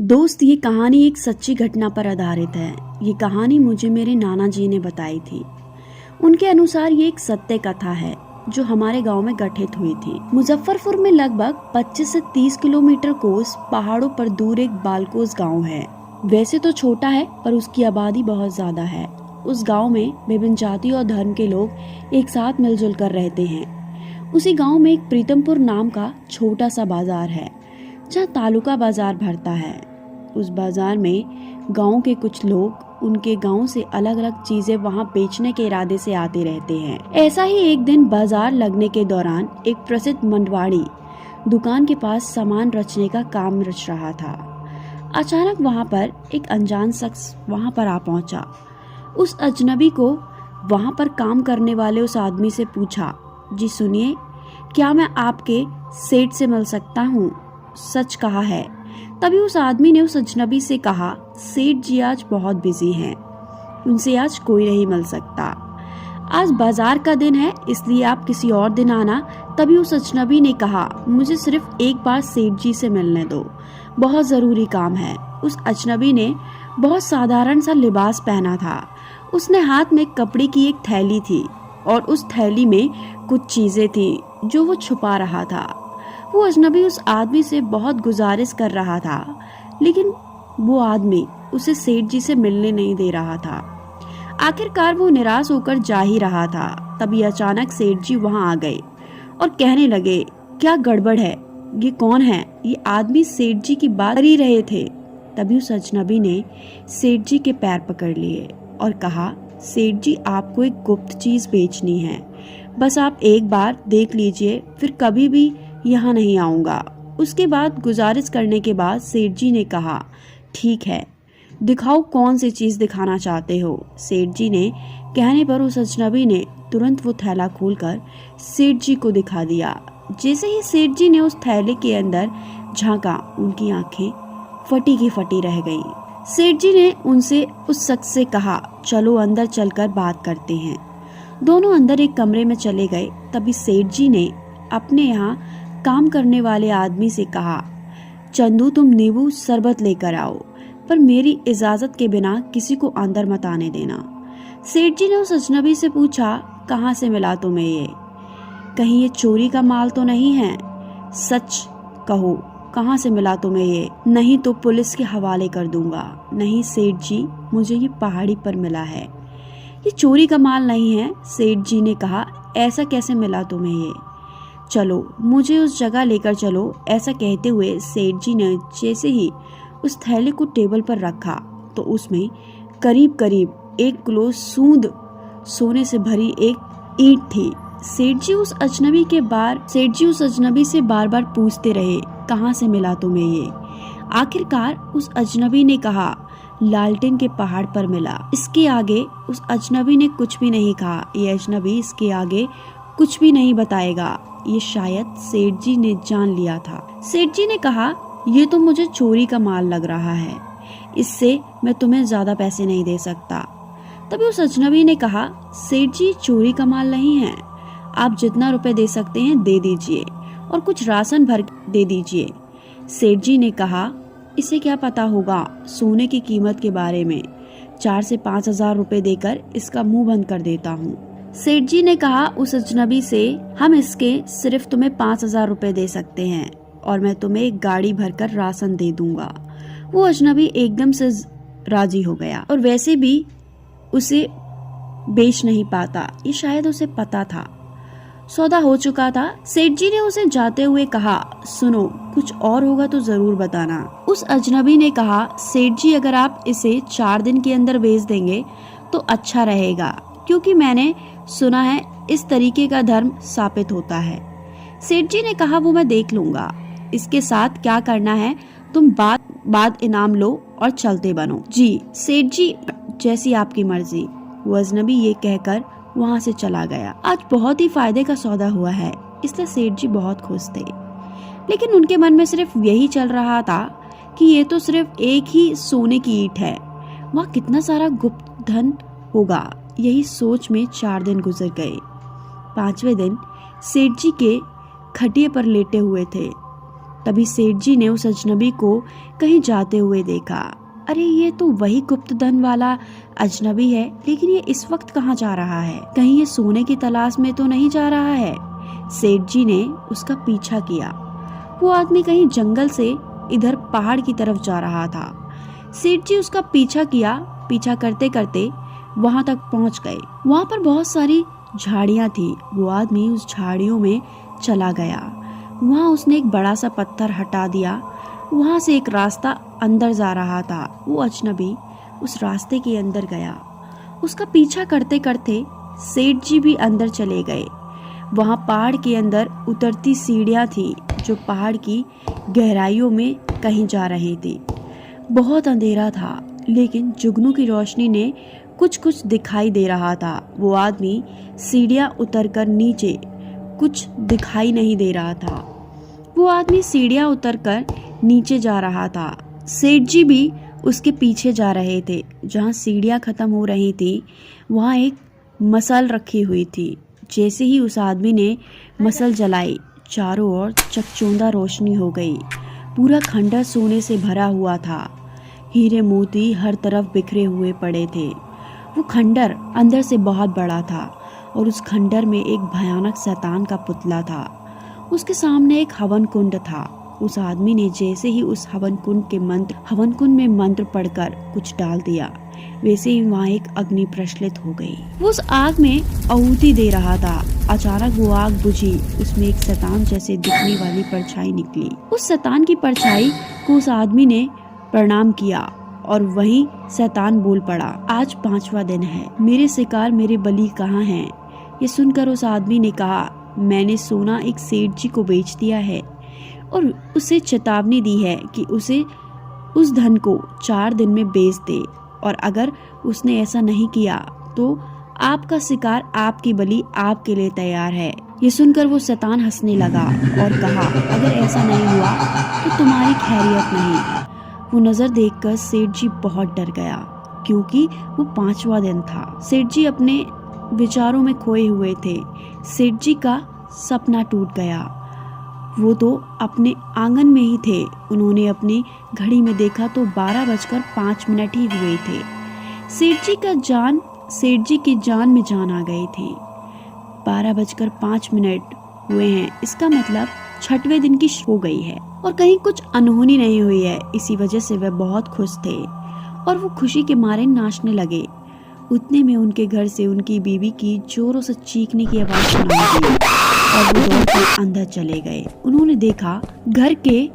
दोस्त, ये कहानी एक सच्ची घटना पर आधारित है। ये कहानी मुझे मेरे नाना जी ने बताई थी। उनके अनुसार ये एक सत्य कथा है जो हमारे गांव में घटित हुई थी। मुजफ्फरपुर में लगभग 25 से 30 किलोमीटर कोस पहाड़ों पर दूर एक बालकोस गांव है। वैसे तो छोटा है पर उसकी आबादी बहुत ज्यादा है। उस गांव में विभिन्न जाति और धर्म के लोग एक साथ मिलजुल कर रहते हैं। उसी गांव में एक प्रीतमपुर नाम का छोटा सा बाजार है जहाँ तालुका बाजार भरता है। उस बाजार में गांव के कुछ लोग उनके गांव से अलग अलग चीजें वहां बेचने के इरादे से आते रहते हैं। ऐसा ही एक दिन बाजार लगने के दौरान एक प्रसिद्ध मंडवाड़ी दुकान के पास सामान रचने का काम रच रहा था। अचानक वहां पर एक अनजान शख्स वहां पर आ पहुंचा। उस अजनबी को वहां पर काम करने वाले उस आदमी से पूछा, जी सुनिए, क्या मैं आपके सेठ से मिल सकता हूँ? सच कहा है। तभी उस आदमी ने उस अजनबी से कहा, सेठ जी आज बहुत बिजी हैं, उनसे आज कोई नहीं मिल सकता। आज बाजार का दिन है, इसलिए आप किसी और दिन आना। तभी उस अजनबी ने कहा, मुझे सिर्फ एक बार सेठ जी से मिलने दो, बहुत जरूरी काम है। उस अजनबी ने बहुत साधारण सा लिबास पहना था। उसने हाथ में कपड़े की एक थैली थी और उस थैली में कुछ चीजें थी जो वो छुपा रहा था। वो अजनबी उस आदमी से बहुत गुजारिश कर रहा था, लेकिन वो आदमी उसे सेठ जी से मिलने नहीं दे रहा था। आखिरकार वो निराश होकर जा ही रहा था। तभी अचानक सेठ जी वहां आ गए और कहने लगे, क्या गड़बड़ है? ये कौन है? ये आदमी सेठ जी की बात कर ही रहे थे। तभी उस अजनबी ने सेठ जी के पैर पकड़ लिए और कहा, सेठ जी, आपको एक गुप्त चीज बेचनी है, बस आप एक बार देख लीजिए, फिर कभी भी यहाँ नहीं आऊँगा। उसके बाद गुजारिश करने के बाद सेठ जी ने कहा, ठीक है, दिखाओ कौन सी चीज़ दिखाना चाहते हो। सेठ जी ने कहने पर उस अजनबी ने तुरंत वो थैला खोलकर सेठ जी को दिखा दिया। जैसे ही सेठ जी ने उस थैले के अंदर झांका, उनकी आंखें फटी की फटी रह गईं। सेठ जी ने उनसे उस शख्स से कहा, चलो अंदर चलकर बात करते हैं। दोनों अंदर एक कमरे में चले गए। तभी सेठ जी ने अपने यहाँ काम करने वाले आदमी से कहा, चंदू, तुम नींबू शरबत लेकर आओ, पर मेरी इजाजत के बिना किसी को अंदर मत आने देना। सेठ जी ने उस अजनबी से पूछा, कहाँ से मिला तुम्हें ये? कहीं ये चोरी का माल तो नहीं है? सच कहो, कहाँ से मिला तुम्हें ये? नहीं तो पुलिस के हवाले कर दूंगा। नहीं सेठ जी, मुझे ये पहाड़ी पर मिला है, ये चोरी का माल नहीं है। सेठ जी ने कहा, ऐसा कैसे मिला तुम्हें ये? चलो मुझे उस जगह लेकर चलो। ऐसा कहते हुए सेठ जी ने जैसे ही उस थैले को टेबल पर रखा तो उसमें करीब करीब 1 किलो सूंद सोने से भरी एक ईंट थी। सेठ जी उस अजनबी से बार बार पूछते रहे, कहाँ से मिला तुम्हें ये? आखिरकार उस अजनबी ने कहा, लालटेन के पहाड़ पर मिला। इसके आगे उस अजनबी ने कुछ भी नहीं कहा। ये अजनबी इसके आगे कुछ भी नहीं बताएगा। ये शायद सेठ जी ने जान लिया था। सेठ जी ने कहा, ये तो मुझे चोरी का माल लग रहा है, इससे मैं तुम्हें ज्यादा पैसे नहीं दे सकता। तभी उस अजनबी ने कहा, सेठ जी, चोरी का माल नहीं है, आप जितना रुपए दे सकते हैं दे दीजिए और कुछ राशन भर दे दीजिए। सेठ जी ने कहा, इसे क्या पता होगा सोने की कीमत के बारे में, 4 से 5 हजार रुपए देकर इसका मुंह बंद कर देता हूँ। सेठ जी ने कहा उस अजनबी से, हम इसके सिर्फ तुम्हें 5 हजार रुपए दे सकते हैं और मैं तुम्हें एक गाड़ी भरकर राशन दे दूंगा। वो अजनबी एकदम से राजी हो गया और वैसे भी उसे बेच नहीं पाता, ये शायद उसे पता था। सौदा हो चुका था। सेठ जी ने उसे जाते हुए कहा, सुनो, कुछ और होगा तो जरूर बताना। उस अजनबी ने कहा, सेठ जी, अगर आप इसे 4 दिन के अंदर बेच देंगे तो अच्छा रहेगा, क्योंकि मैंने सुना है इस तरीके का धर्म साबित होता है। सेठ जी ने कहा, वो मैं देख लूंगा, इसके साथ क्या करना है तुम बाद इनाम लो और चलते बनो। जी सेठ जी, जैसी आपकी मर्जी। वो अजनबी ये कहकर वहाँ से चला गया। आज बहुत ही फायदे का सौदा हुआ है, इसलिए सेठ जी बहुत खुश थे। लेकिन उनके मन में सिर्फ यही चल रहा था कि ये तो सिर्फ एक ही सोने की ईंट है, वहाँ कितना सारा गुप्त धन होगा। यही सोच में 4 दिन गुजर गए। 5वें दिन सेठ जी के खटिए पर लेटे हुए थे। तभी सेठ जी ने उस अजनबी को कहीं जाते हुए देखा। अरे ये तो वही गुप्तधन वाला अजनबी है, लेकिन ये इस वक्त कहाँ जा रहा है? कहीं ये सोने की तलाश में तो नहीं जा रहा है? सेठ जी ने उसका पीछा किया। वो आदमी कहीं जंगल से इधर पहाड़ की तरफ जा रहा था। सेठ जी उसका पीछा किया। पीछा करते करते वहां तक पहुंच गए। वहां पर बहुत सारी झाड़ियां थी। वो आदमी उस झाड़ियों में चला गया। वहां उसने एक बड़ा सा पत्थर हटा दिया। वहां से एक रास्ता अंदर जा रहा था। वो अजनबी उस रास्ते के अंदर गया। उसका पीछा करते करते सेठ जी भी अंदर चले गए। वहां पहाड़ के अंदर उतरती सीढ़ियां थी जो पहाड़ की गहराइयों में कहीं जा रही थी। बहुत अंधेरा था, लेकिन जुगनू की रोशनी ने कुछ कुछ दिखाई दे रहा था। वो आदमी सीढ़ियां उतरकर नीचे, कुछ दिखाई नहीं दे रहा था। वो आदमी सीढ़ियां उतरकर नीचे जा रहा था। सेठ जी भी उसके पीछे जा रहे थे। जहां सीढ़ियां खत्म हो रही थी, वहां एक मशाल रखी हुई थी। जैसे ही उस आदमी ने मशाल जलाई, चारों ओर चकचौंधा रोशनी हो गई। पूरा खंडर सोने से भरा हुआ था। हीरे मोती हर तरफ बिखरे हुए पड़े थे। वो खंडर अंदर से बहुत बड़ा था और उस खंडर में एक भयानक शैतान का पुतला था। उसके सामने एक हवन कुंड था। उस आदमी ने जैसे ही उस हवन कुंड में मंत्र पढ़कर कुछ डाल दिया, वैसे ही वहाँ एक अग्नि प्रज्वलित हो गई। वो उस आग में आहुति दे रहा था। अचानक वो आग बुझी। उसमें एक शैतान जैसे दिखने वाली परछाई निकली। उस शैतान की परछाई को उस आदमी ने प्रणाम किया और वही शैतान बोल पड़ा, आज 5वां दिन है, मेरे शिकार मेरे बलि कहाँ हैं? ये सुनकर उस आदमी ने कहा, मैंने सोना एक सेठ जी को बेच दिया है और उसे चेतावनी दी है कि उसे उस धन को 4 दिन में बेच दे, और अगर उसने ऐसा नहीं किया तो आपका शिकार, आपकी बलि आपके लिए तैयार है। ये सुनकर वो शैतान हंसने लगा और कहा, अगर ऐसा नहीं हुआ तो तुम्हारी खैरियत नहीं। वो नजर देखकर सेठ जी बहुत डर गया, क्योंकि वो 5वां दिन था। सेठ जी अपने विचारों में खोए हुए थे। सेठ जी का सपना टूट गया। वो तो अपने आंगन में ही थे। उन्होंने अपनी घड़ी में देखा तो 12:05 ही हुए थे। सेठ जी की जान में जान आ गई थी। 12:05 हुए हैं, इसका मतलब 6वें दिन की हो गई है और कहीं कुछ अनहोनी नहीं हुई है। इसी वजह से वह बहुत खुश थे और वो खुशी के मारे नाचने लगे। उतने में उनके घर से उनकी बीवी की जोरों से चीखने की आवाज सुनाई दी और वो दौड़कर अंदर चले गए। उन्होंने देखा घर के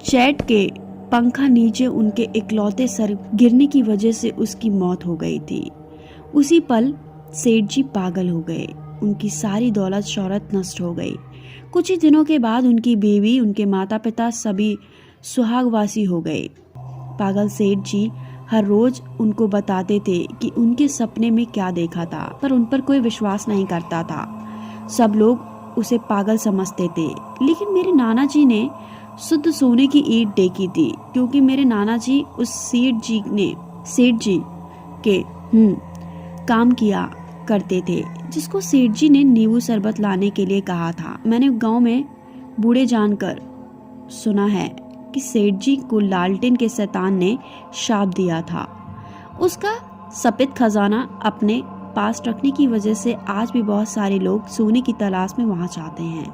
चैट के पंखा नीचे उनके इकलौते सर गिरने की वजह से उसकी मौत हो गई थी। उसी पल सेठ जी पागल हो गए। उनकी सारी दौलत शौहरत नष्ट हो गई। कुछ ही दिनों के बाद उनकी बीवी, उनके माता पिता सभी सुहागवासी हो गए। पागल सेठ जी हर रोज उनको बताते थे कि उनके सपने में क्या देखा था, पर उन पर कोई विश्वास नहीं करता था। सब लोग उसे पागल समझते थे। लेकिन मेरे नाना जी ने शुद्ध सोने की ईंट देखी थी, क्योंकि मेरे नाना जी उस सेठ जी के काम किया करते थे, जिसको सेठ जी ने नींबू शरबत लाने के लिए कहा था। मैंने गांव में बूढ़े जानकर सुना है कि सेठ जी को लालटेन के शैतान ने शाप दिया था। उसका सफेद खजाना अपने पास रखने की वजह से आज भी बहुत सारे लोग सोने की तलाश में वहां जाते हैं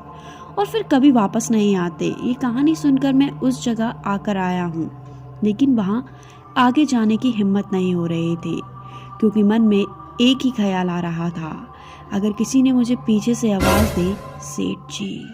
और फिर कभी वापस नहीं आते। ये कहानी सुनकर मैं उस जगह आकर आया हूँ, लेकिन वहां आगे जाने की हिम्मत नहीं हो रही थी, क्योंकि मन में एक ही ख्याल आ रहा था, अगर किसी ने मुझे पीछे से आवाज दी, सेठ जी।